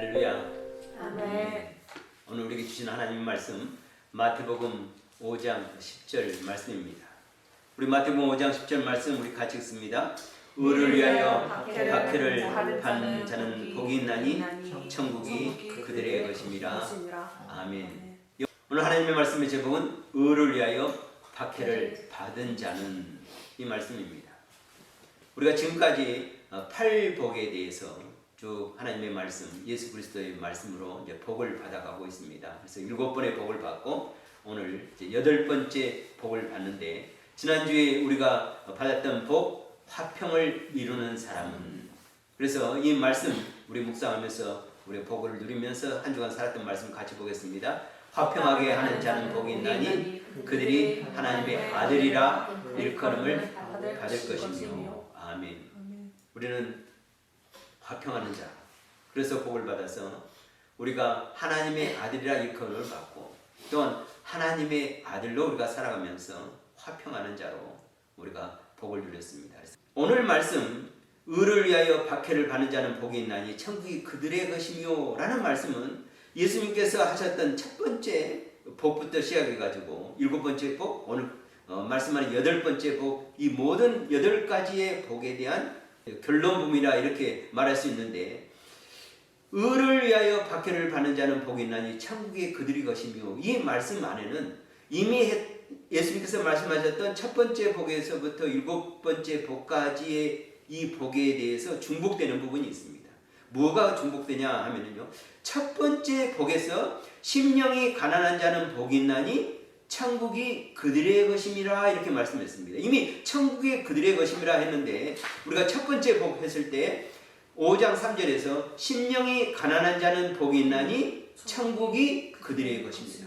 할렐루야. 아멘. 오늘 우리에게 주신 하나님의 말씀 마태복음 5장 10절 말씀입니다. 우리 마태복음 5장 10절 말씀 우리 같이 읽습니다. 의를 위하여 박해를 받는 자는 복이 있나니 천국이 그들의 것임이라. 아멘. 오늘 하나님의 말씀의 제목은 의를 위하여 박해를 받은 자는, 이 말씀입니다. 우리가 지금까지 팔복에 대해서 쭉 하나님의 말씀, 예수 그리스도의 말씀으로 이제 복을 받아가고 있습니다. 그래서 7번의 복을 받고 오늘 이제 8번째 복을 받는데, 지난주에 우리가 받았던 복, 화평을 이루는 사람은, 그래서 이 말씀 우리 묵상하면서 우리 복을 누리면서 한 주간 살았던 말씀 같이 보겠습니다. 화평하게 하는 자는 복이 있나니 그들이 하나님의 아들이라 일컬음을 받을 것이며. 아멘. 우리는 화평하는 자, 그래서 복을 받아서 우리가 하나님의 아들이라 일컬음을 받고, 또한 하나님의 아들로 우리가 살아가면서 화평하는 자로 우리가 복을 누렸습니다. 오늘 말씀, 의를 위하여 박해를 받는 자는 복이 있나니 천국이 그들의 것이며 라는 말씀은 예수님께서 하셨던 첫 번째 복부터 시작해가지고 7번째 복, 오늘 말씀하는 8번째 복, 이 모든 8가지의 복에 대한 결론부분이라 이렇게 말할 수 있는데, 의를 위하여 박해를 받는 자는 복이 있나니 천국이 그들의 것이며, 이 말씀 안에는 이미 예수님께서 말씀하셨던 첫 번째 복에서부터 7번째 복까지의 이 복에 대해서 중복되는 부분이 있습니다. 뭐가 중복되냐 하면요, 첫 번째 복에서 심령이 가난한 자는 복이 있나니 천국이 그들의 것임이라 이렇게 말씀했습니다. 이미 천국이 그들의 것임이라 했는데, 우리가 첫 번째 복 했을 때 5장 3절에서 심령이 가난한 자는 복이 있나니 천국이 그들의 것입니다.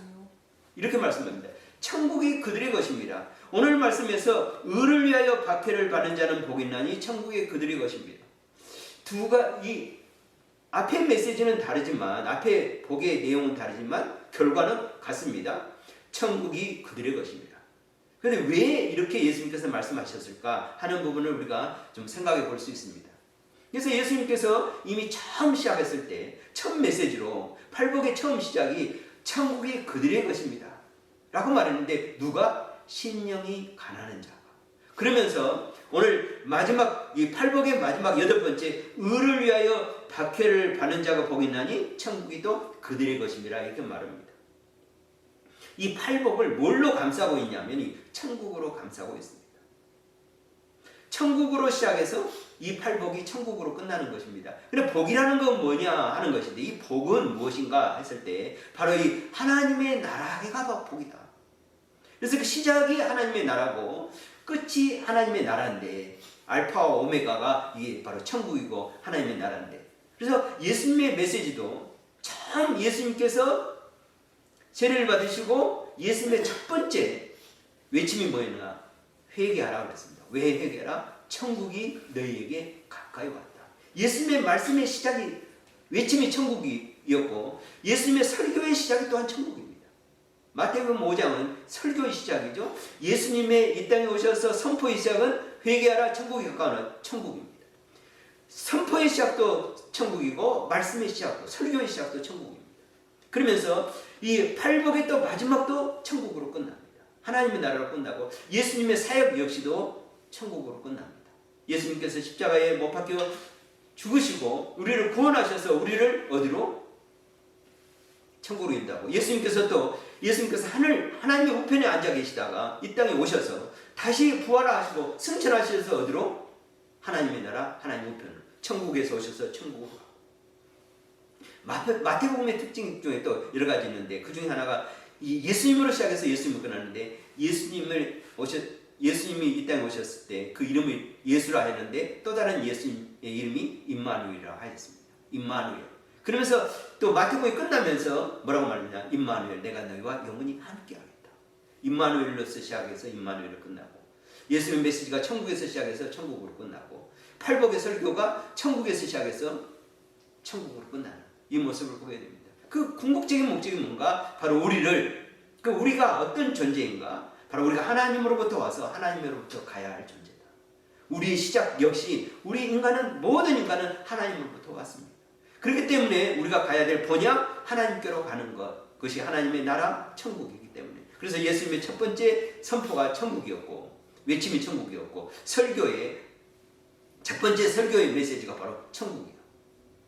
이렇게 말씀합니다. 천국이 그들의 것입니다. 오늘 말씀에서 의를 위하여 박해를 받는 자는 복이 있나니 천국이 그들의 것입니다. 이 앞의 메시지는 다르지만, 앞의 복의 내용은 다르지만 결과는 같습니다. 천국이 그들의 것입니다. 그런데 왜 이렇게 예수님께서 말씀하셨을까 하는 부분을 우리가 좀 생각해 볼 수 있습니다. 그래서 예수님께서 이미 처음 시작했을 때 첫 메시지로 팔복의 처음 시작이 천국이 그들의 것입니다 라고 말했는데, 누가? 심령이 가난한 자가. 그러면서 오늘 마지막, 이 팔복의 마지막 8번째, 의를 위하여 박해를 받는 자가 복이 있나니 천국이 또 그들의 것입니다 이렇게 말합니다. 이 팔복을 뭘로 감싸고 있냐면 이 천국으로 감싸고 있습니다. 천국으로 시작해서 이 팔복이 천국으로 끝나는 것입니다. 근데 복이라는 건 뭐냐 하는 것인데, 이 복은 무엇인가 했을 때 바로 이 하나님의 나라가 복이다. 그래서 그 시작이 하나님의 나라고 끝이 하나님의 나라인데, 알파와 오메가가 이게 바로 천국이고 하나님의 나라인데, 그래서 예수님의 메시지도 참 예수님께서 세례를 받으시고 예수님의 첫 번째 외침이 뭐였나? 회개하라 그랬습니다. 왜 회개하라? 천국이 너희에게 가까이 왔다. 예수님의 말씀의 시작이, 외침이 천국이었고 예수님의 설교의 시작이 또한 천국입니다. 마태복음 5장은 설교의 시작이죠. 예수님의 이 땅에 오셔서 선포의 시작은 회개하라, 천국이 가까운 천국입니다. 선포의 시작도 천국이고 말씀의 시작도, 설교의 시작도 천국입니다. 그러면서 이 팔복의 또 마지막도 천국으로 끝납니다. 하나님의 나라로 끝나고 예수님의 사역 역시도 천국으로 끝납니다. 예수님께서 십자가에 못 박혀 죽으시고 우리를 구원하셔서 우리를 어디로? 천국으로 인다고. 예수님께서 하나님의 우편에 앉아 계시다가 이 땅에 오셔서 다시 부활하시고 승천하셔서 어디로? 하나님의 나라, 하나님의 우편으로, 천국에서 오셔서 천국으로 가고. 마태복음의 특징 중에 또 여러 가지 있는데, 그 중에 하나가 이 예수님으로 시작해서 예수님을 끝나는데, 예수님이 이 땅에 오셨을 때 그 이름을 예수라 했는데 또 다른 예수님의 이름이 임마누엘이라고 하였습니다. 임마누엘. 그러면서 또 마태복음이 끝나면서 뭐라고 말하느냐? 임마누엘, 내가 너희와 영원히 함께하겠다. 임마누엘로서 시작해서 임마누엘로 끝나고, 예수님의 메시지가 천국에서 시작해서 천국으로 끝나고, 팔복의 설교가 천국에서 시작해서 천국으로 끝나는 이 모습을 보게 됩니다. 그 궁극적인 목적이 뭔가? 바로 우리가 어떤 존재인가? 바로 우리가 하나님으로부터 와서 하나님으로부터 가야 할 존재다. 우리의 시작 역시 모든 인간은 하나님으로부터 왔습니다. 그렇기 때문에 우리가 가야 될 본향 하나님께로 가는 것, 그것이 하나님의 나라 천국이기 때문에. 그래서 예수님의 첫 번째 선포가 천국이었고 외침이 천국이었고 설교의 첫 번째 설교의 메시지가 바로 천국이에요.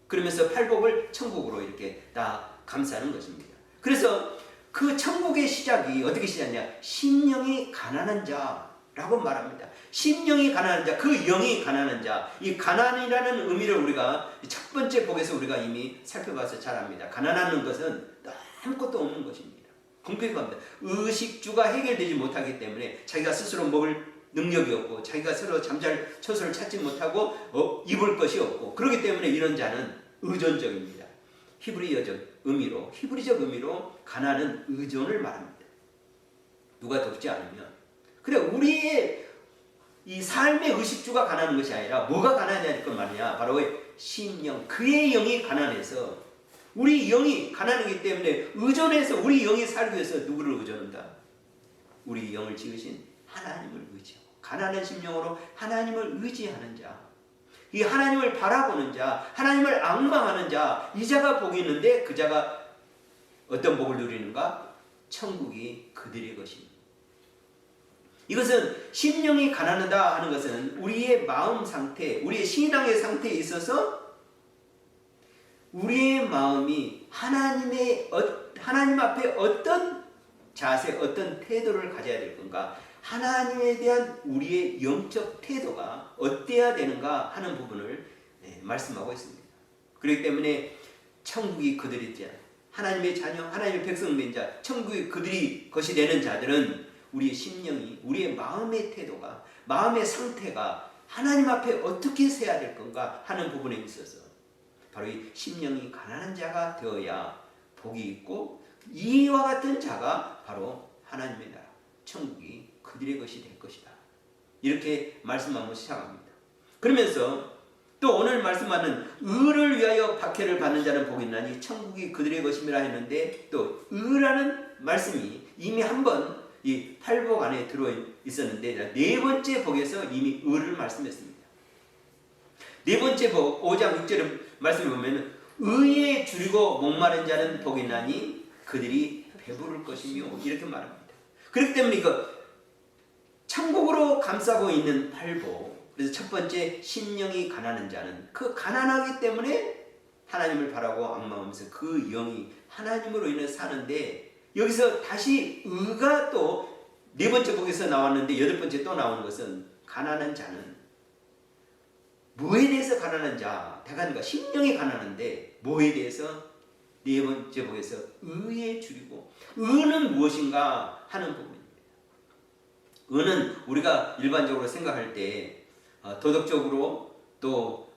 그러면서 팔복을 천국으로 이렇게 다 감싸는 것입니다. 그래서 그 천국의 시작이 어떻게 시작하냐? 심령이 가난한 자라고 말합니다. 심령이 가난한 자, 그 영이 가난한 자. 이 가난이라는 의미를 우리가 첫 번째 복에서 우리가 이미 살펴봐서 잘 압니다. 가난하는 것은 아무것도 없는 것입니다. 궁핍합니다. 의식주가 해결되지 못하기 때문에 자기가 스스로 먹을 능력이 없고 자기가 스스로 잠잘 처소를 찾지 못하고 입을 것이 없고, 그렇기 때문에 이런 자는 의존적입니다. 히브리적 의미로 가난은 의존을 말합니다. 누가 돕지 않으면. 그래, 우리의 이 삶의 의식주가 가난한 것이 아니라 뭐가 가난해야 될 것 말이냐? 바로 심령, 그의 영이 가난해서, 우리 영이 가난하기 때문에 의존해서 우리 영이 살기 위해서 누구를 의존한다? 우리 영을 지으신 하나님을 의지하고, 가난한 심령으로 하나님을 의지하는 자, 이 하나님을 바라보는 자, 하나님을 앙망하는 자, 이 자가 복이 있는데 그 자가 어떤 복을 누리는가? 천국이 그들의 것입니다. 이것은 심령이 가난하다 하는 것은 우리의 마음 상태, 우리의 신앙의 상태에 있어서 우리의 마음이 하나님 앞에 어떤 자세, 어떤 태도를 가져야 될 건가, 하나님에 대한 우리의 영적 태도가 어때야 되는가 하는 부분을 말씀하고 있습니다. 그렇기 때문에 천국이 그들의 자, 하나님의 자녀, 하나님의 백성 된 자, 천국이 그들이 것이 되는 자들은 우리의 심령이, 우리의 마음의 태도가, 마음의 상태가 하나님 앞에 어떻게 서야 될 건가 하는 부분에 있어서 바로 이 심령이 가난한 자가 되어야 복이 있고, 이와 같은 자가 바로 하나님의 나라, 천국이 그들의 것이 될 것이다. 이렇게 말씀하고 시작합니다. 그러면서 또 오늘 말씀하는 의를 위하여 박해를 받는 자는 복이 있나니 천국이 그들의 것임이라 했는데, 또 의라는 말씀이 이미 한번 이 팔복 안에 들어 있었는데 네 번째 복에서 이미 의를 말씀했습니다. 네 번째 복 5장 6절의 말씀을 보면 의에 줄이고 목마른 자는 복이 있나니 그들이 배부를 것이며 이렇게 말합니다. 그렇기 때문에 이거 천국으로 감싸고 있는 팔복, 그래서 첫 번째 심령이 가난한 자는 그 가난하기 때문에 하나님을 바라고 앙망하면서 그 영이 하나님으로 인해 사는데, 여기서 다시 의가 또 네 번째 복에서 나왔는데 여덟 번째 또 나오는 것은 가난한 자는 뭐에 대해서 가난한 자? 대가니까 심령이 가난한데 뭐에 대해서? 네 번째 복에서 의에 줄이고, 의는 무엇인가 하는 부분입니다. 의는 우리가 일반적으로 생각할 때 도덕적으로 또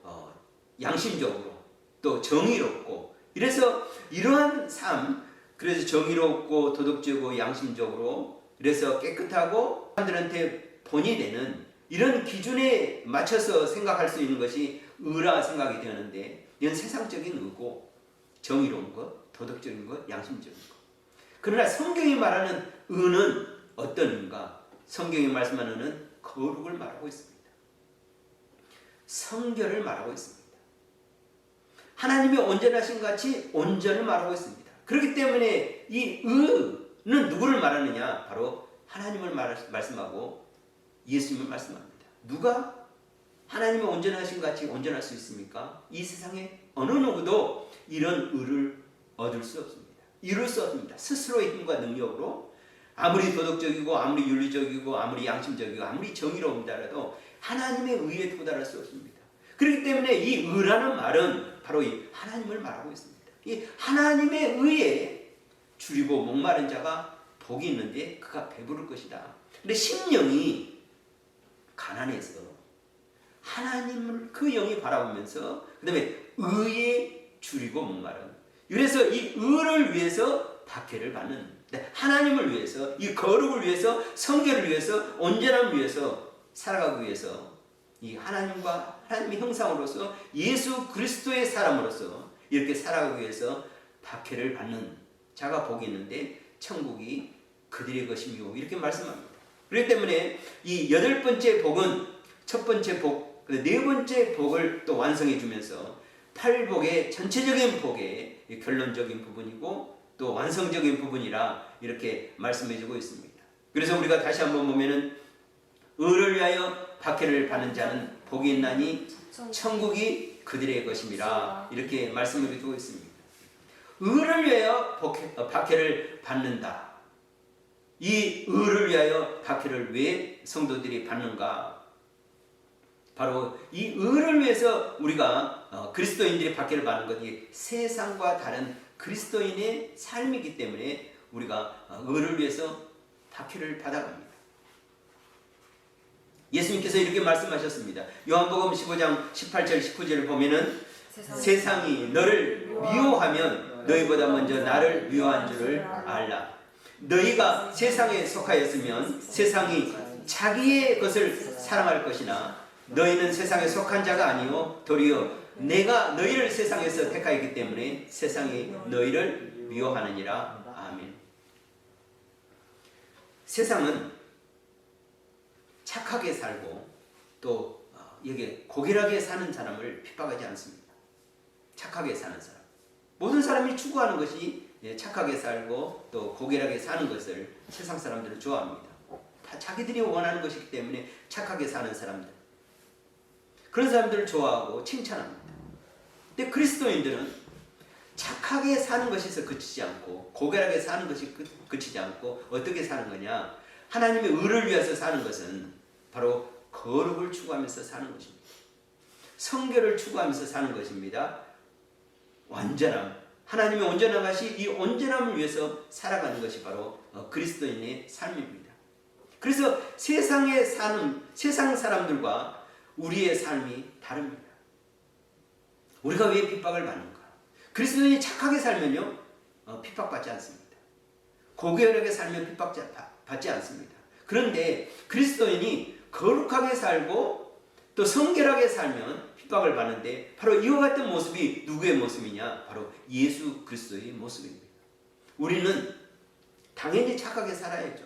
양심적으로 또 정의롭고, 이래서 이러한 삶, 그래서 정의롭고 도덕적이고 양심적으로, 그래서 깨끗하고 사람들한테 본이 되는 이런 기준에 맞춰서 생각할 수 있는 것이 의라 생각이 되는데, 이건 세상적인 의고, 정의로운 것, 도덕적인 것, 양심적인 것. 그러나 성경이 말하는 의는 어떤 의인가? 성경이 말씀하는 의는 거룩을 말하고 있습니다. 성결을 말하고 있습니다. 하나님이 온전하신 같이 온전을 말하고 있습니다. 그렇기 때문에 이 의는 누구를 말하느냐? 바로 하나님을 말씀하고 예수님을 말씀합니다. 누가 하나님이 온전하신 같이 온전할 수 있습니까? 이 세상에 어느 누구도 이런 의를 얻을 수 없습니다. 이룰 수 없습니다. 스스로의 힘과 능력으로 아무리 도덕적이고 아무리 윤리적이고 아무리 양심적이고 아무리 정의로운다라도 하나님의 의에 도달할 수 없습니다. 그렇기 때문에 이 의라는 말은 바로 이 하나님을 말하고 있습니다. 이 하나님의 의에 줄이고 목마른 자가 복이 있는데 그가 배부를 것이다. 근데 심령이 가난해서 하나님을 그 영이 바라보면서 그 다음에 의에 줄이고 목마른, 그래서 이 의를 위해서 박해를 받는, 하나님을 위해서, 이 거룩을 위해서, 성결을 위해서, 온전함을 위해서 살아가기 위해서 이 하나님과 하나님의 형상으로서 예수 그리스도의 사람으로서 이렇게 살아가기 위해서 박해를 받는 자가 복이 있는데 천국이 그들의 것이며 이렇게 말씀합니다. 그렇기 때문에 이 여덟 번째 복은 첫 번째 복, 네 번째 복을 또 완성해 주면서 팔복의 전체적인 복의 결론적인 부분이고 또 완성적인 부분이라 이렇게 말씀해주고 있습니다. 그래서 우리가 다시 한번 보면은 의를 위하여 박해를 받는 자는 복이 있나니 천국이 그들의 것임이라 이렇게 말씀해주고 있습니다. 의를 위하여 박해를 받는다. 이 의를 위하여 박해를 왜 성도들이 받는가? 바로 이 의를 위해서 우리가 그리스도인들이 박해를 받는 것이 세상과 다른 그리스도인의 삶이기 때문에 우리가 의를 위해서 박해를 받아갑니다. 예수님께서 이렇게 말씀하셨습니다. 요한복음 15장 18절 19절을 보면은 세상이 너를 미워하면 너희보다 먼저 나를 미워한 줄을 알라. 너희가 세상에 속하였으면 세상이 자기의 것을 사랑할 것이나 너희는 세상에 속한 자가 아니요 도리어 내가 너희를 세상에서 택하였기 때문에 세상이 너희를 미워하느니라. 아멘. 세상은 착하게 살고 또 여기 고결하게 사는 사람을 핍박하지 않습니다. 착하게 사는 사람. 모든 사람이 추구하는 것이 착하게 살고 또 고결하게 사는 것을 세상 사람들은 좋아합니다. 다 자기들이 원하는 것이기 때문에 착하게 사는 사람들. 그런 사람들을 좋아하고 칭찬합니다. 근데 그리스도인들은 착하게 사는 것에서 그치지 않고 고결하게 사는 것이 그치지 않고 어떻게 사는 거냐? 하나님의 의를 위해서 사는 것은 바로 거룩을 추구하면서 사는 것입니다. 성결을 추구하면서 사는 것입니다. 완전함, 하나님의 온전한 것이 이 온전함을 위해서 살아가는 것이 바로 그리스도인의 삶입니다. 그래서 세상에 사는 세상 사람들과 우리의 삶이 다릅니다. 우리가 왜 핍박을 받는가? 그리스도인이 착하게 살면요 핍박받지 않습니다. 고결하게 살면 핍박받지 않습니다. 그런데 그리스도인이 거룩하게 살고 또 성결하게 살면 핍박을 받는데 바로 이와 같은 모습이 누구의 모습이냐? 바로 예수 그리스도의 모습입니다. 우리는 당연히 착하게 살아야죠.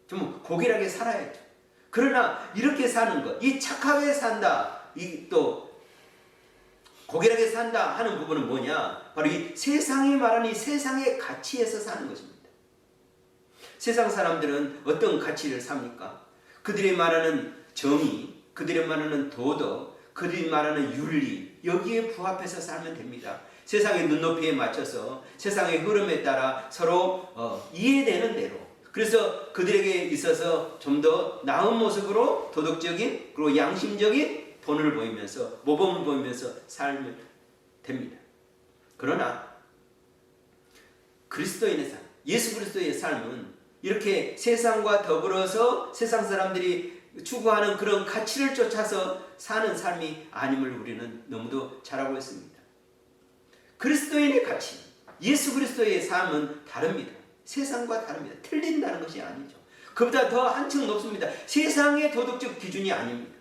좀 고결하게 살아야죠. 그러나 이렇게 사는 것, 이 착하게 산다, 이 또 고결하게 산다 하는 부분은 뭐냐? 바로 이 세상이 말하는 이 세상의 가치에서 사는 것입니다. 세상 사람들은 어떤 가치를 삽니까? 그들이 말하는 정의, 그들이 말하는 도덕, 그들이 말하는 윤리, 여기에 부합해서 살면 됩니다. 세상의 눈높이에 맞춰서 세상의 흐름에 따라 서로 이해되는 대로, 그래서 그들에게 있어서 좀 더 나은 모습으로 도덕적인 그리고 양심적인 본을 보이면서 모범을 보이면서 살면 됩니다. 그러나 그리스도인의 삶, 예수 그리스도의 삶은 이렇게 세상과 더불어서 세상 사람들이 추구하는 그런 가치를 쫓아서 사는 삶이 아님을 우리는 너무도 잘 알고 있습니다. 그리스도인의 가치, 예수 그리스도의 삶은 다릅니다. 세상과 다릅니다. 틀린다는 것이 아니죠. 그보다 더 한층 높습니다. 세상의 도덕적 기준이 아닙니다.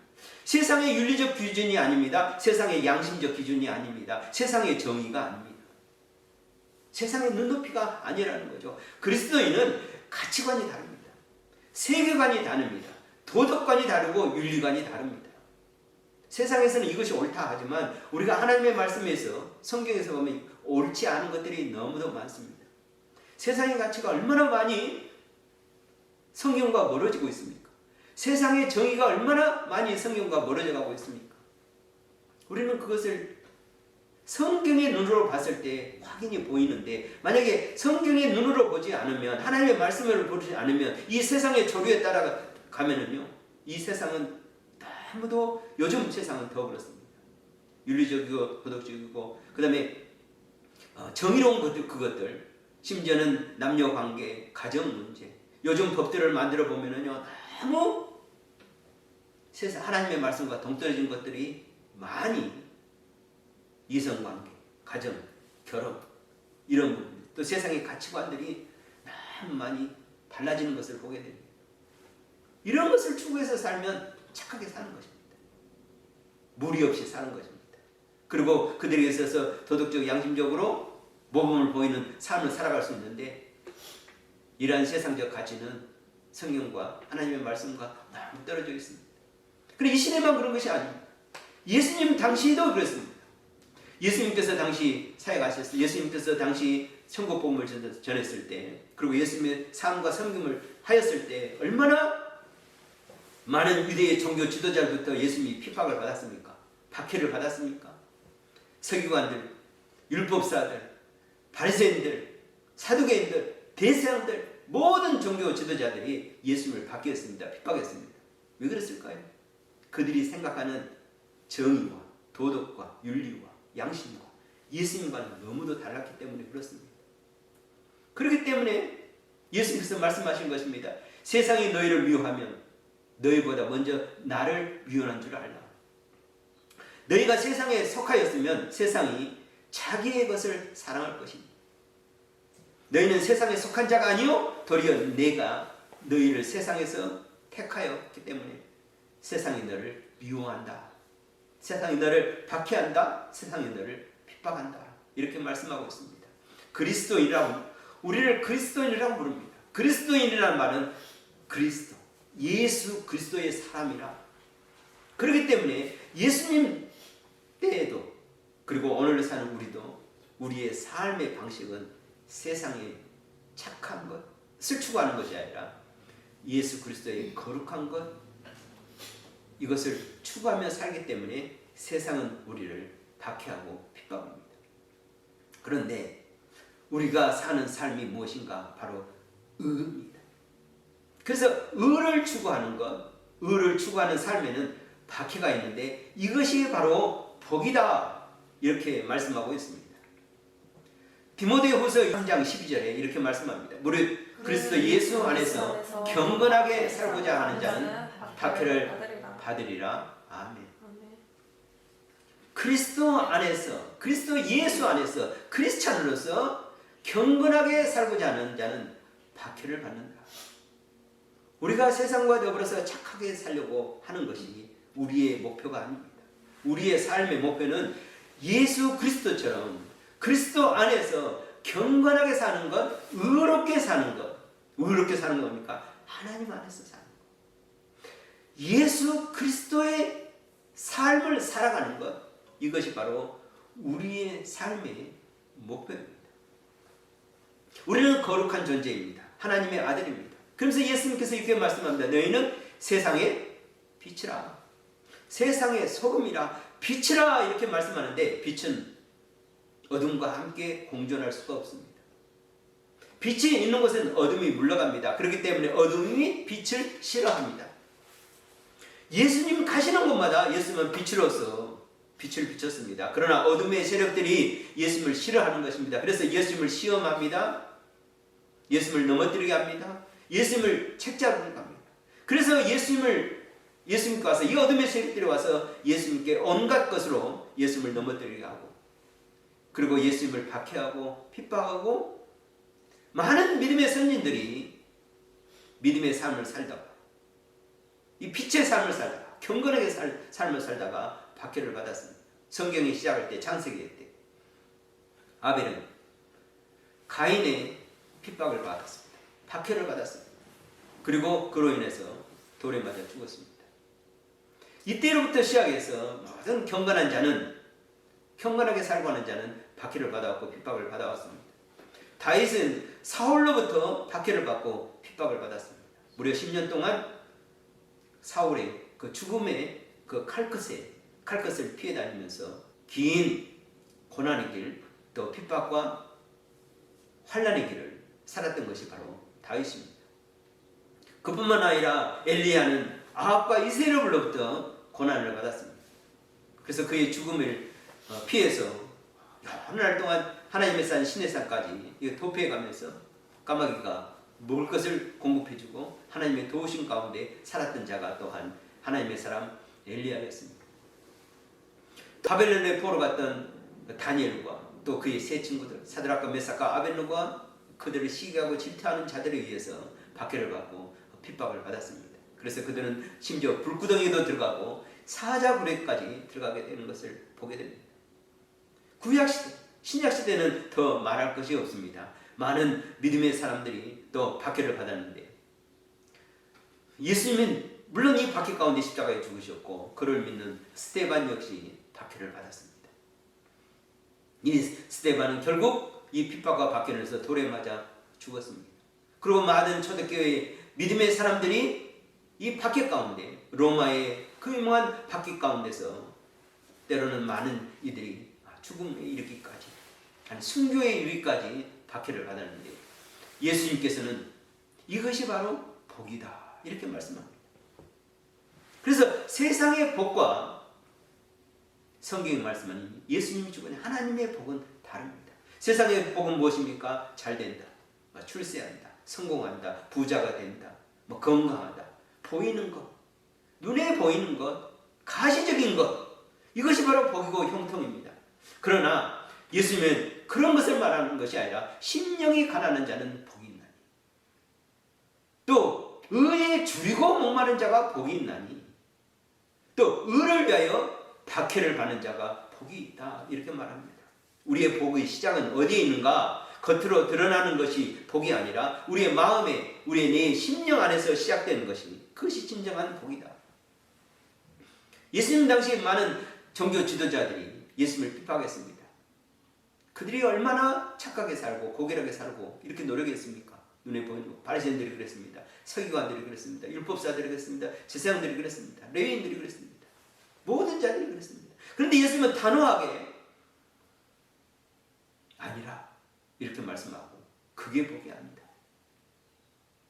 세상의 윤리적 기준이 아닙니다. 세상의 양심적 기준이 아닙니다. 세상의 정의가 아닙니다. 세상의 눈높이가 아니라는 거죠. 그리스도인은 가치관이 다릅니다. 세계관이 다릅니다. 도덕관이 다르고 윤리관이 다릅니다. 세상에서는 이것이 옳다 하지만 우리가 하나님의 말씀에서 성경에서 보면 옳지 않은 것들이 너무도 많습니다. 세상의 가치가 얼마나 많이 성경과 멀어지고 있습니까? 세상의 정의가 얼마나 많이 성경과 멀어져 가고 있습니까? 우리는 그것을 성경의 눈으로 봤을 때 확인이 보이는데 만약에 성경의 눈으로 보지 않으면 하나님의 말씀을 보지 않으면 이 세상의 조류에 따라가면은요 이 세상은 너무도 요즘 세상은 더 그렇습니다. 윤리적이고 도덕적이고 그 다음에 정의로운 그것들 심지어는 남녀관계, 가정 문제 요즘 법들을 만들어 보면은요 너무 세상 하나님의 말씀과 동떨어진 것들이 많이 이성관계, 가정, 결혼 이런 부분 또 세상의 가치관들이 너무 많이 달라지는 것을 보게 됩니다. 이런 것을 추구해서 살면 착하게 사는 것입니다. 무리 없이 사는 것입니다. 그리고 그들에게 있어서 도덕적, 양심적으로 모범을 보이는 삶을 살아갈 수 있는데 이러한 세상적 가치는 성경과 하나님의 말씀과 너무 떨어져 있습니다. 그런데 이 시대만 그런 것이 아닙니다. 예수님 당시에도 그랬습니다. 예수님께서 당시 사역하셨을 때, 예수님께서 당시 천국 복음을 전했을 때, 그리고 예수님의 삶과 섬김을 하였을 때 얼마나 많은 유대의 종교 지도자들부터 예수님이 핍박을 받았습니까? 박해를 받았습니까? 서기관들, 율법사들, 바리새인들, 사두개인들, 대세양들, 모든 종교 지도자들이 예수님을 박해했습니다. 핍박했습니다. 왜 그랬을까요? 그들이 생각하는 정의와 도덕과 윤리와 양심과 예수님과는 너무도 달랐기 때문에 그렇습니다. 그렇기 때문에 예수님께서 말씀하신 것입니다. 세상이 너희를 미워하면 너희보다 먼저 나를 미워한 줄 알라. 너희가 세상에 속하였으면 세상이 자기의 것을 사랑할 것입니다. 너희는 세상에 속한 자가 아니요 도리어 내가 너희를 세상에서 택하였기 때문에 세상이 너를 미워한다. 세상이 너를 박해한다. 세상이 너를 핍박한다. 이렇게 말씀하고 있습니다. 그리스도인이라고, 우리를 그리스도인이라고 부릅니다. 그리스도인이라는 말은 그리스도, 예수 그리스도의 사람이라. 그렇기 때문에 예수님 때에도, 그리고 오늘 사는 우리도 우리의 삶의 방식은 세상의 착한 것을 추구하는 것이 아니라 예수 그리스도의 거룩한 것, 이것을 추구하며 살기 때문에 세상은 우리를 박해하고 핍박합니다. 그런데 우리가 사는 삶이 무엇인가? 바로 의입니다. 그래서 의를 추구하는 것, 의를 추구하는 삶에는 박해가 있는데 이것이 바로 복이다. 이렇게 말씀하고 있습니다. 디모데후서 3장 12절에 이렇게 말씀합니다. 무릇 그리스도 예수 안에서 경건하게 살고자 하는 자는 박해를 받으리라. 아멘. 그리스도 안에서, 그리스도 예수 안에서 크리스찬으로서 경건하게 살고자 하는 자는 박해를 받는다. 우리가 세상과 더불어서 착하게 살려고 하는 것이 우리의 목표가 아닙니다. 우리의 삶의 목표는 예수 그리스도처럼 그리스도 안에서 경건하게 사는 것, 의롭게 사는 것. 의롭게 사는 거 뭡니까? 하나님 안에서 사는 것. 예수 그리스도의 삶을 살아가는 것, 이것이 바로 우리의 삶의 목표입니다. 우리는 거룩한 존재입니다. 하나님의 아들입니다. 그러면서 예수님께서 이렇게 말씀합니다. 너희는 세상의 빛이라, 세상의 소금이라, 빛이라 이렇게 말씀하는데 빛은 어둠과 함께 공존할 수가 없습니다. 빛이 있는 곳은 어둠이 물러갑니다. 그렇기 때문에 어둠이 빛을 싫어합니다. 예수님 가시는 곳마다 예수님은 빛으로서 빛을 비쳤습니다. 그러나 어둠의 세력들이 예수님을 싫어하는 것입니다. 그래서 예수님을 시험합니다. 예수님을 넘어뜨리게 합니다. 예수님을 책잡으려고 합니다. 그래서 예수님께 와서, 이 어둠의 세력들이 와서 예수님께 온갖 것으로 예수님을 넘어뜨리게 하고, 그리고 예수님을 박해하고 핍박하고, 많은 믿음의 선진들이 믿음의 삶을 살다가, 이 빛의 삶을 살다가, 경건하게 삶을 살다가 박해를 받았습니다. 성경이 시작할 때, 창세기 때 아벨은 가인의 핍박을 받았습니다. 박해를 받았습니다. 그리고 그로 인해서 돌에 맞아 죽었습니다. 이때로부터 시작해서 모든 경건한 자는, 경건하게 살고 하는 자는 박해를 받아왔고 핍박을 받아왔습니다. 다윗은 사울로부터 박해를 받고 핍박을 받았습니다. 무려 10년 동안 사울의 그 죽음의 그 칼끝을 피해 다니면서 긴 고난의 길, 또 핍박과 환난의 길을 살았던 것이 바로 다윗입니다. 그뿐만 아니라 엘리야는 아합과 이세벨로부터 고난을 받았습니다. 그래서 그의 죽음을 피해서 여러 날 동안 하나님의 산 시내산까지 도피해 가면서 까마귀가 먹을 것을 공급해주고 하나님의 도우심 가운데 살았던 자가 또한 하나님의 사람 엘리야였습니다. 바벨론에 보러 갔던 다니엘과 또 그의 세 친구들 사드락과 메삭과 아벳노고가 그들을 시기하고 질투하는 자들에 의해서 박해를 받고 핍박을 받았습니다. 그래서 그들은 심지어 불구덩이에도 들어가고 사자굴에까지 들어가게 되는 것을 보게 됩니다. 구약시대, 신약시대는 더 말할 것이 없습니다. 많은 믿음의 사람들이 또 박해를 받았는데, 예수님은 물론 이 박해 가운데 십자가에 죽으셨고 그를 믿는 스데반 역시 박해를 받았습니다. 이 스데반은 결국 이 핍박과 박해에서 돌에 맞아 죽었습니다. 그리고 많은 초대교회 믿음의 사람들이 이 박해 가운데, 로마의 그 유명한 박해 가운데서 때로는 많은 이들이 죽음에 이르기까지, 아니 순교에 이르기까지 박해를 받았는데, 예수님께서는 이것이 바로 복이다 이렇게 말씀합니다. 그래서 세상의 복과 성경이 말씀하는 예수님이 주신 하나님의 복은 다릅니다. 세상의 복은 무엇입니까? 잘 된다, 출세한다, 성공한다, 부자가 된다, 건강하다, 보이는 것, 눈에 보이는 것, 가시적인 것, 이것이 바로 복이고 형통입니다. 그러나 예수님은 그런 것을 말하는 것이 아니라 심령이 가난한 자는 복이 있나니, 또 의에 줄이고 목마른 자가 복이 있나니, 또 의를 위하여 박해를 받는 자가 복이 있다 이렇게 말합니다. 우리의 복의 시작은 어디에 있는가? 겉으로 드러나는 것이 복이 아니라 우리의 마음에, 우리의 내 심령 안에서 시작되는 것이, 그것이 진정한 복이다. 예수님 당시 많은 종교 지도자들이 예수님을 핍박했습니다. 그들이 얼마나 착하게 살고 고결하게 살고 이렇게 노력했습니까? 눈에 보이는 바리새인들이 그랬습니다. 서기관들이 그랬습니다. 율법사들이 그랬습니다. 제사장들이 그랬습니다. 레위인들이 그랬습니다. 모든 자들이 그랬습니다. 그런데 예수님은 단호하게 아니라 이렇게 말씀하고, 그게 복이 아니다.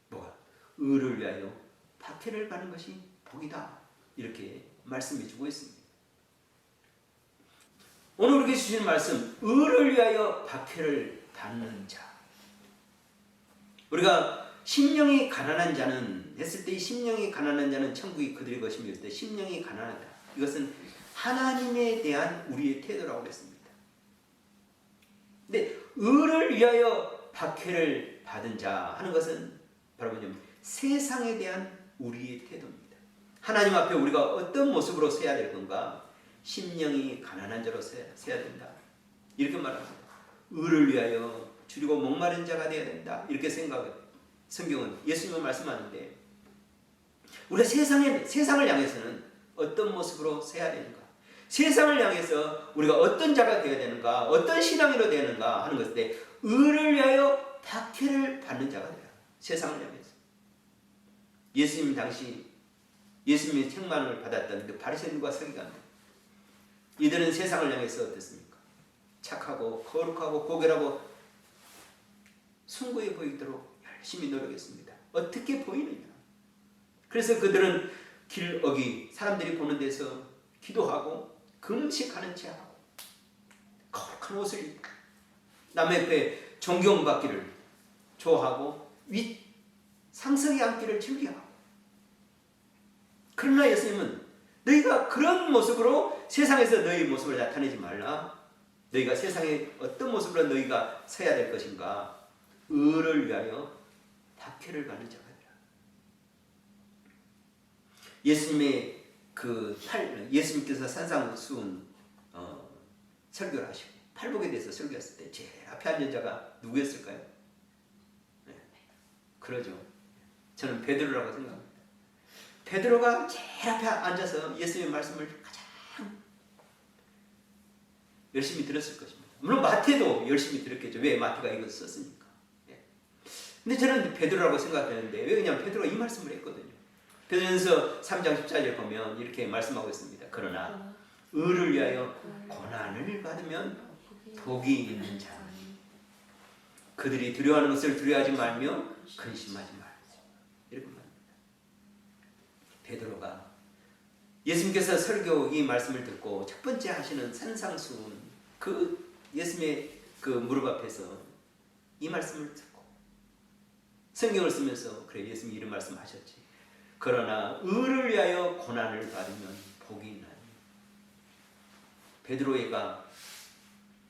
뭐가? 의를 위하여 박해를 받는 것이 복이다 이렇게 말씀해 주고 있습니다. 오늘 우리에게 주시는 말씀, 의를 위하여 박해를 받는 자. 우리가 심령이 가난한 자는 했을 때, 이 심령이 가난한 자는 천국이 그들의 것이며 했을 때 심령이 가난하다, 이것은 하나님에 대한 우리의 태도라고 했습니다. 근데 의를 위하여 박해를 받은 자 하는 것은 바로 뭐냐면 세상에 대한 우리의 태도입니다. 하나님 앞에 우리가 어떤 모습으로 서야 될 건가? 심령이 가난한 자로 서야 된다 이렇게 말합니다. 의를 위하여 줄이고 목마른 자가 되어야 된다 이렇게 생각해요. 성경은 예수님은 말씀하는데, 우리가 세상을 향해서는 어떤 모습으로 서야 되는가? 세상을 향해서 우리가 어떤 자가 되어야 되는가? 어떤 신앙으로 되는가 하는 것인데, 의를 위하여 박해를 받는 자가 되라. 세상을 향해서. 예수님 당시 예수님의 책망을 받았던 그 바리새인과 서기관들, 이들은 세상을 향해서 어땠습니까? 착하고 거룩하고 고결하고 숭고해 보이도록 열심히 노력했습니다. 어떻게 보이느냐? 그래서 그들은 길 어기, 사람들이 보는 데서 기도하고 금식하는 채 하고 거룩한 옷을 입고 남의 앞에 존경받기를 좋아하고 윗 상석에 앉기를 즐겨하고, 그러나 예수님은 너희가 그런 모습으로 세상에서 너희 모습을 나타내지 말라. 너희가 세상에 어떤 모습으로 너희가 서야 될 것인가? 의를 위하여 박해를 받는 자가 되라. 예수님의 예수님께서 산상수훈 설교를 하시고 팔복에 대해서 설교했을 때 제일 앞에 앉은 자가 누구였을까요? 네. 그러죠. 저는 베드로라고 생각합니다. 베드로가 제일 앞에 앉아서 예수님의 말씀을 가장 열심히 들었을 것입니다. 물론 마태도 열심히 들었겠죠. 왜? 마태가 이걸 썼으니까. 예. 근데 저는 베드로라고 생각하는데, 왜? 왜냐하면 베드로가 이 말씀을 했거든요. 베드로전서 3장 14절 보면 이렇게 말씀하고 있습니다. 그러나 의를 위하여 고난을 받으면 복이 있는 자, 그들이 두려워하는 것을 두려워하지 말며 근심하지 말고, 이렇게 말합니다. 베드로가 예수님께서 설교 이 말씀을 듣고 첫 번째 하시는 산상수훈, 그 예수님의 그 무릎 앞에서 이 말씀을 듣고 성경을 쓰면서, 그래 예수님이 이런 말씀 하셨지. 그러나 의를 위하여 고난을 받으면 복이 있나니. 베드로가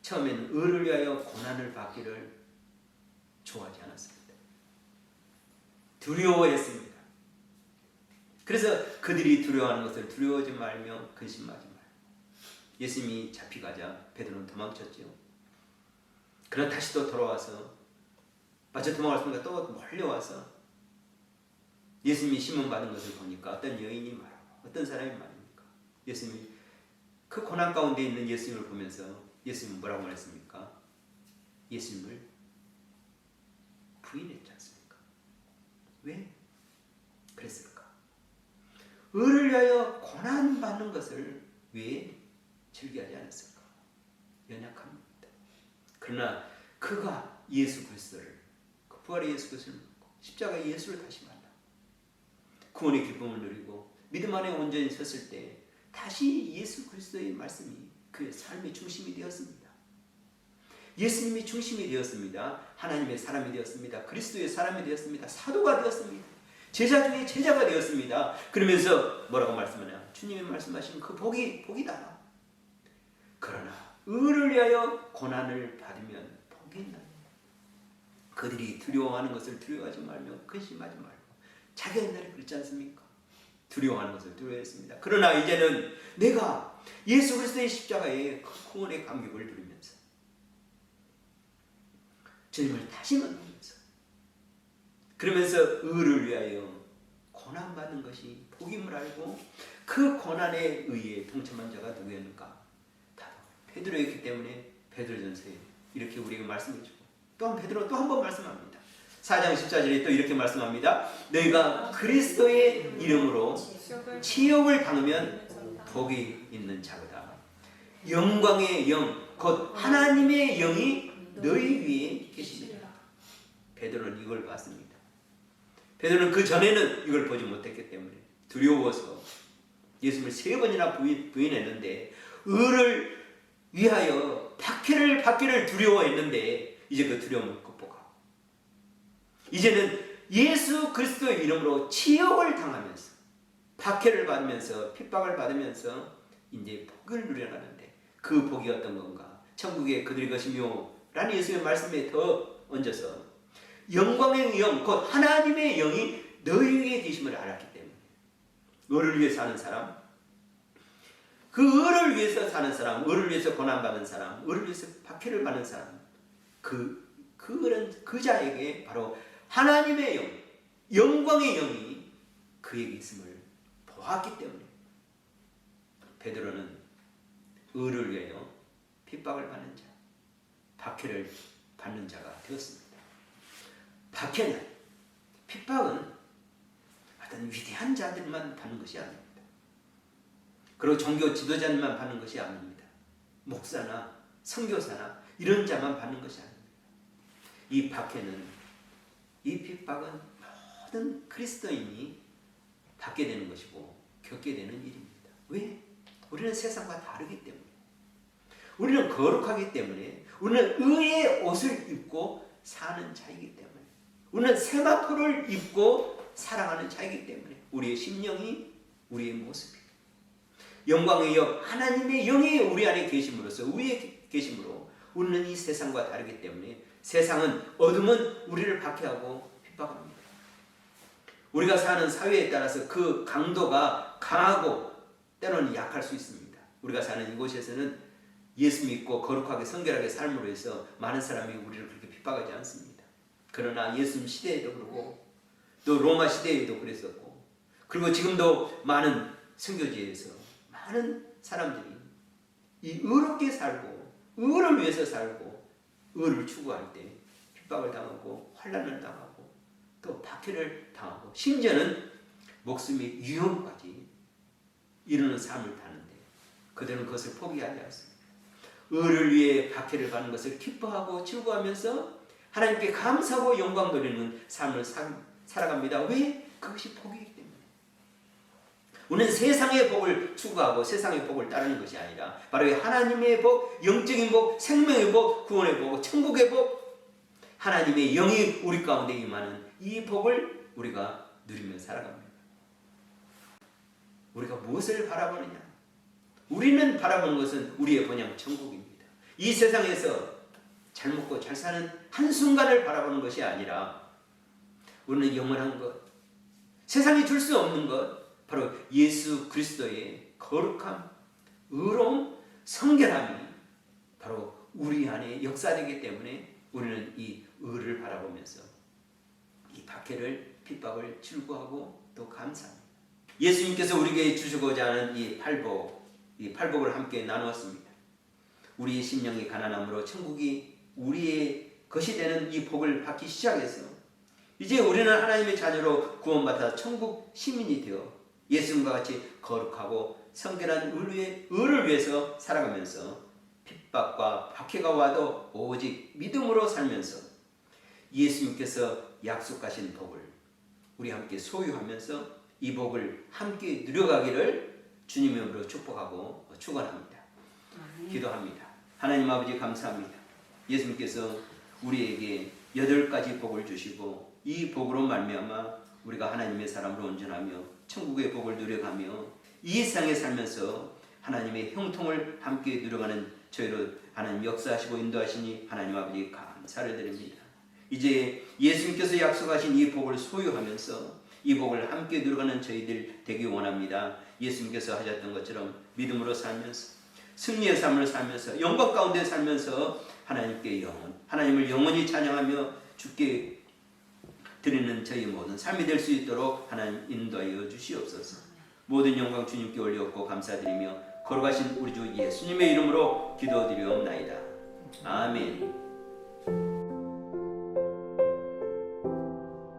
처음에는 의를 위하여 고난을 받기를 좋아하지 않았습니다. 두려워했습니다. 그래서 그들이 두려워하는 것을 두려워하지 말며 근심하지 말고. 예수님이 잡혀가자 베드로는 도망쳤죠. 그러나 다시 또 돌아와서, 마저 도망갔으니까 또 몰려와서 예수님이 심문받은 것을 보니까 어떤 여인이 말하고 어떤 사람이 말입니까? 예수님이 그 고난 가운데 있는 예수님을 보면서 예수님은 뭐라고 말했습니까? 예수님을 부인했지 않습니까? 왜 그랬을까? 의를 위하여 고난받는 것을 왜 즐겨하지 않았을까? 연약합니다. 그러나 그가 예수 그리스도를, 그 부활의 예수 그리스도를 믿고 십자가의 예수를 다시 만나 구원의 기쁨을 누리고 믿음 안에 온전히 섰을 때 다시 예수 그리스도의 말씀이 그의 삶의 중심이 되었습니다. 예수님이 중심이 되었습니다. 하나님의 사람이 되었습니다. 그리스도의 사람이 되었습니다. 사도가 되었습니다. 제자 중에 제자가 되었습니다. 그러면서 뭐라고 말씀하냐? 주님이 말씀하신 그 복이다. 그러나 의를 위하여 고난을 받으면 복이 있나니 그들이 두려워하는 것을 두려워하지 말며 근심하지 말고 자기 옛날에 그랬지 않습니까? 두려워하는 것을 두려워했습니다. 그러나 이제는 내가 예수 그리스도의 십자가의 그 구원의 감격을 누리면서 주님을 다시 만나면서 그러면서 의를 위하여 고난받는 것이 복임을 알고 그 고난에 의해 동참한 자가 누구였는가? 다 베드로였기 때문에 베드로전서에 이렇게 우리에게 말씀해주고 또한 베드로 또 한 번 말씀합니다. 4장 14절에 또 이렇게 말씀합니다. 너희가 그리스도의 이름으로 치욕을 당하면 복이 있는 자거다. 영광의 영 곧 하나님의 영이 너희 위에 계십니다. 베드로는 이걸 봤습니다. 베드로는 그 전에는 이걸 보지 못했기 때문에 두려워서 예수님을 3번이나 부인했는데 의를 위하여 박해를 받기를 두려워했는데 이제 그 두려움을 극복하고 이제는 예수 그리스도의 이름으로 치욕을 당하면서 박해를 받으면서 핍박을 받으면서 이제 복을 누려가는데 그 복이 어떤 건가? 천국의 그들의 것이며 라는 예수의 말씀에 더 얹어서 영광의 영, 곧 하나님의 영이 너희 위에 계심을 알았기 때문에 의를 위해 사는 사람, 그 의를 위해서 사는 사람, 의를 위해서 고난받는 사람, 의를 위해서 박해를 받는 사람, 그 자에게 바로 하나님의 영, 영광의 영이 그에게 있음을 보았기 때문에 베드로는 의를 위하여 핍박을 받는 자, 박해를 받는 자가 되었습니다. 박해는, 핍박은 어떤 위대한 자들만 받는 것이 아닙니다. 그리고 종교 지도자들만 받는 것이 아닙니다. 목사나 선교사나 이런 자만 받는 것이 아닙니다. 이 박해는, 이 핍박은 모든 그리스도인이 받게 되는 것이고 겪게 되는 일입니다. 왜? 우리는 세상과 다르기 때문에, 우리는 거룩하기 때문에, 우리는 의의 옷을 입고 사는 자이기 때문에, 우리는 세마포를 입고 살아가는 자이기 때문에 우리의 심령이, 우리의 모습이 영광의 영, 하나님의 영이 우리 안에 계심으로써, 위에 계심으로 우리는 이 세상과 다르기 때문에 세상은, 어둠은 우리를 박해하고 핍박합니다. 우리가 사는 사회에 따라서 그 강도가 강하고 때로는 약할 수 있습니다. 우리가 사는 이곳에서는 예수 믿고 거룩하게 성결하게 삶으로 해서 많은 사람이 우리를 그렇게 핍박하지 않습니다. 그러나 예수님 시대에도 그러고 또 로마 시대에도 그랬었고, 그리고 지금도 많은 선교지에서 많은 사람들이 이 의롭게 살고 의를 위해서 살고 의를 추구할 때 핍박을 당하고 환난을 당하고 또 박해를 당하고 심지어는 목숨의 위험까지 이루는 삶을 타는데 그들은 그것을 포기하지 않습니다. 의를 위해 박해를 받는 것을 기뻐하고 즐거워하면서 하나님께 감사하고 영광 돌리는 삶을 살아갑니다. 왜? 그것이 복이기 때문에. 우리는 세상의 복을 추구하고 세상의 복을 따르는 것이 아니라 바로 하나님의 복, 영적인 복, 생명의 복, 구원의 복, 천국의 복, 하나님의 영이 우리 가운데 임하는 이 복을 우리가 누리며 살아갑니다. 우리가 무엇을 바라보느냐? 우리는 바라보는 것은 우리의 본향 천국입니다. 이 세상에서 잘 먹고 잘 사는 한순간을 바라보는 것이 아니라 우리는 영원한 것, 세상이 줄 수 없는 것, 바로 예수 그리스도의 거룩함, 의로움, 성결함이 바로 우리 안에 역사되기 때문에 우리는 이 의를 바라보면서 이 박해를, 핍박을 즐거워하고 또 감사합니다. 예수님께서 우리에게 주시고자 하는 이 팔복, 이 팔복을 함께 나누었습니다. 우리의 심령이 가난함으로 천국이 우리의 것이 되는 이 복을 받기 시작해서 이제 우리는 하나님의 자녀로 구원받아 천국 시민이 되어 예수님과 같이 거룩하고 성결한 의를 위해서 살아가면서 핍박과 박해가 와도 오직 믿음으로 살면서 예수님께서 약속하신 복을 우리 함께 소유하면서 이 복을 함께 누려가기를 주님의 이름으로 축복하고 축원합니다. 기도합니다. 하나님 아버지 감사합니다. 예수님께서 우리에게 8가지 복을 주시고 이 복으로 말미암아 우리가 하나님의 사람으로 온전하며 천국의 복을 누려가며 이 세상에 살면서 하나님의 형통을 함께 누려가는 저희로 하나님 역사하시고 인도하시니 하나님 아버지 감사를 드립니다. 이제 예수님께서 약속하신 이 복을 소유하면서 이 복을 함께 누려가는 저희들 되기 원합니다. 예수님께서 하셨던 것처럼 믿음으로 살면서 승리의 삶을 살면서 영광 가운데 살면서 하나님을 영원히 찬양하며 주께 드리는 저희 모든 삶이 될 수 있도록 하나님 인도하여 주시옵소서. 모든 영광 주님께 올리옵고 감사드리며 거룩하신 우리 주 예수님의 이름으로 기도드리옵나이다. 아멘.